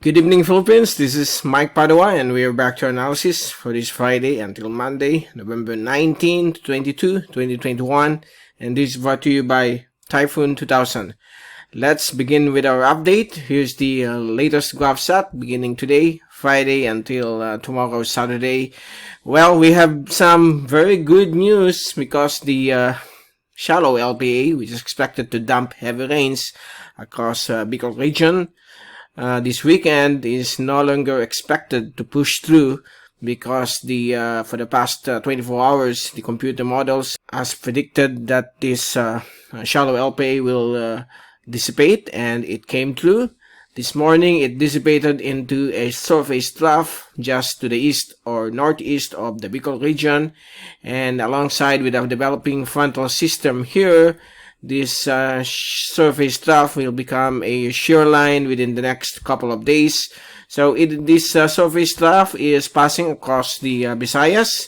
Good evening, Philippines. This is Mike Padua, and we are back to our analysis for this Friday until Monday, November 19, 22, 2021. And this is brought to you by Typhoon 2000. Let's begin with our update. Here's the latest graph set beginning today, Friday, until tomorrow, Saturday. Well, we have some very good news because the Shallow LPA, which is expected to dump heavy rains across Bicol Region, this weekend is no longer expected to push through because for the past 24 hours the computer models has predicted that this shallow LPA will dissipate, and it came true. This morning it dissipated into a surface trough just to the east or northeast of the Bicol region, and alongside with our developing frontal system here, this surface trough will become a shear line within the next couple of days. So this surface trough is passing across the Visayas,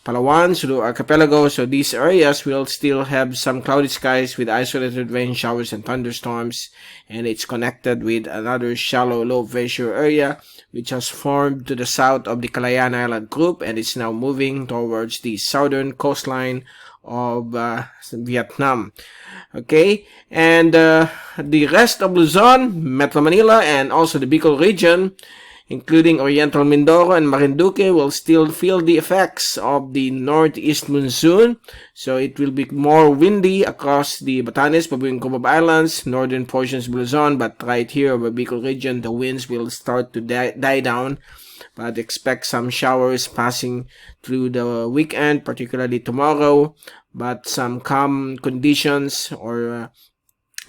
Palawan, Sulu Archipelago. So these areas will still have some cloudy skies with isolated rain showers and thunderstorms, and it's connected with another shallow low pressure area which has formed to the south of the Calayan Island group, and it's now moving towards the southern coastline of Vietnam. Okay, and the rest of Luzon, Metro Manila, and also the Bicol region, including Oriental Mindoro and Marinduque, will still feel the effects of the northeast monsoon. So it will be more windy across the Batanes, Pabuing Cubab Islands, northern portions of Luzon, but right here over Bicol region, the winds will start to die down. But expect some showers passing through the weekend, particularly tomorrow, but some calm conditions or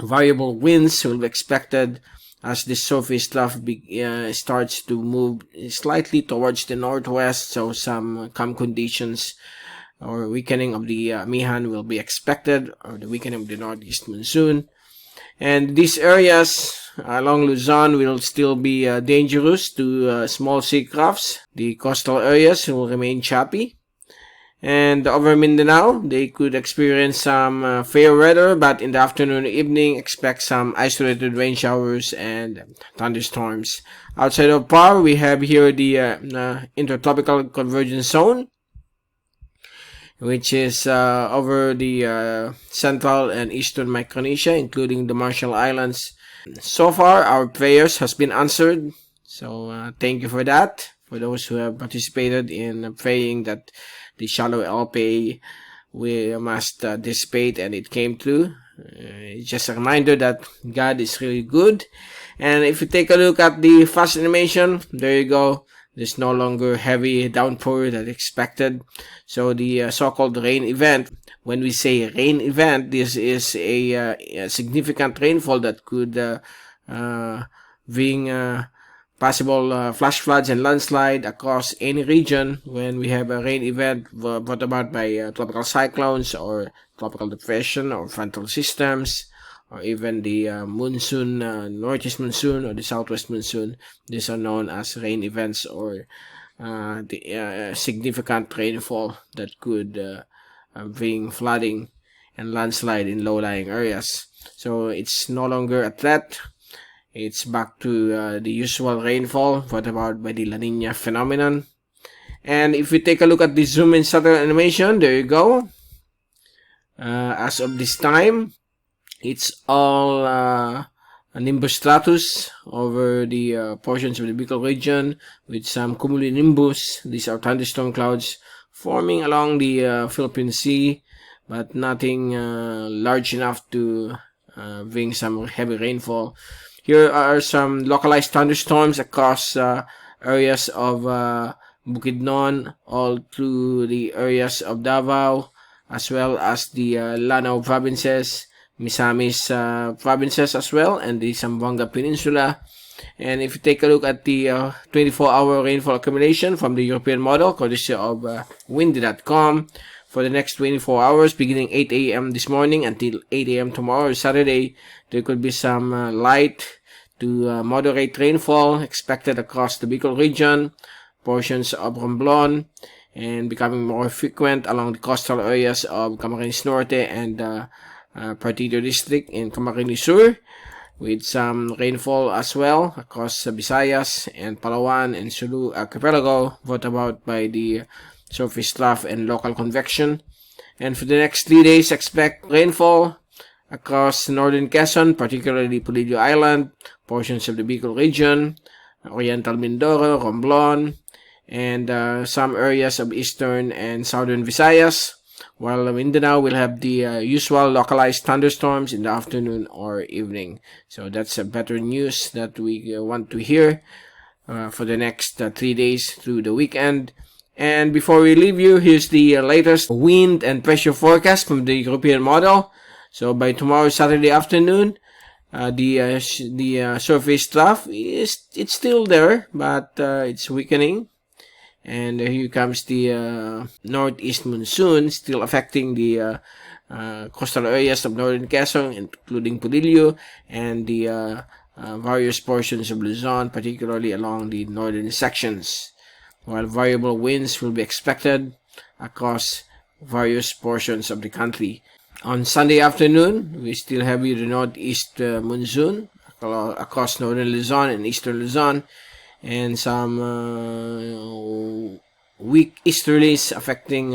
variable winds will be expected as the surface trough starts to move slightly towards the northwest. So some calm conditions or weakening of the Amihan will be expected, or the weakening of the northeast monsoon. And these areas along Luzon will still be dangerous to small sea crafts. The coastal areas will remain choppy. And over Mindanao, they could experience some fair weather, but in the afternoon and evening, expect some isolated rain showers and thunderstorms. Outside of PAR, we have here the Intertropical Convergence Zone, which is over the central and eastern Micronesia, including the Marshall Islands. So far, our prayers has been answered. So thank you for that. For those who have participated in praying that the shallow LPA we must dissipate, and it came true. It's just a reminder that God is really good. And if you take a look at the fast animation, there you go. There's no longer heavy downpour that expected. So the so-called rain event, when we say rain event, this is a significant rainfall that could bring possible flash floods and landslide across any region when we have a rain event brought about by tropical cyclones or tropical depression or frontal systems, or even the monsoon, northeast monsoon or the southwest monsoon. These are known as rain events, or the significant rainfall that could bring flooding and landslide in low-lying areas. So it's no longer a threat. It's back to the usual rainfall brought about by the La Nina phenomenon. And if we take a look at the zoom-in satellite animation, there you go. As of this time, it's all nimbostratus over the portions of the Bicol region with some cumulonimbus. These are thunderstorm clouds forming along the Philippine Sea, but nothing large enough to bring some heavy rainfall. Here are some localized thunderstorms across areas of Bukidnon, all through the areas of Davao, as well as the Lanao provinces, Misamis provinces as well, and the Zamboanga Peninsula. And if you take a look at the 24-hour rainfall accumulation from the European model, courtesy of windy.com, for the next 24 hours, beginning 8 a.m. this morning until 8 a.m. tomorrow, Saturday, there could be some light to moderate rainfall expected across the Bicol region, portions of Romblon, and becoming more frequent along the coastal areas of Camarines Norte and Partido District in Camarines Sur. with some rainfall as well across Visayas and Palawan and Sulu Archipelago, brought about by the surface trough and local convection. And for the next 3 days, expect rainfall across northern Quezon, particularly Polillo Island, portions of the Bicol Region, Oriental Mindoro, Romblon, and some areas of eastern and southern Visayas, while Mindanao will have the usual localized thunderstorms in the afternoon or evening. So that's a better news that we want to hear for the next 3 days through the weekend. And before we leave you, here's the latest wind and pressure forecast from the European model. So by tomorrow, Saturday afternoon, the surface trough it's still there, but it's weakening. And here comes the northeast monsoon, still affecting the coastal areas of northern Quezon, including Polillo, and the various portions of Luzon, particularly along the northern sections, while variable winds will be expected across various portions of the country. On Sunday afternoon, we still have the northeast monsoon across northern Luzon and eastern Luzon, and some weak easterlies affecting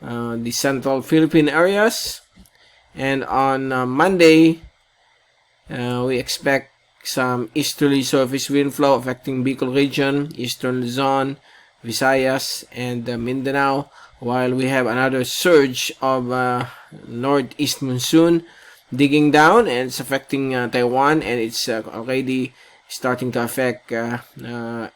the central Philippine areas. And on Monday, we expect some easterly surface wind flow affecting Bicol Region, eastern Luzon, Visayas, and Mindanao, while we have another surge of northeast monsoon digging down, and it's affecting Taiwan, and it's already starting to affect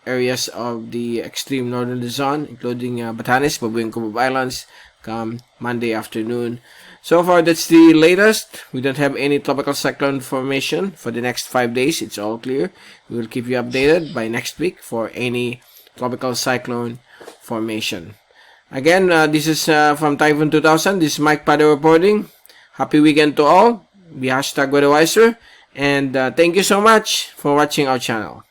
areas of the extreme northern Luzon, including Batanes, Babuyan Cubao Islands, come Monday afternoon. So far, that's the latest. We don't have any tropical cyclone formation for the next 5 days. It's all clear. We will keep you updated by next week for any tropical cyclone formation. Again, this is from Typhoon 2000. This is Mike Padua reporting. Happy weekend to all. Be #WeatherWiser. And thank you so much for watching our channel.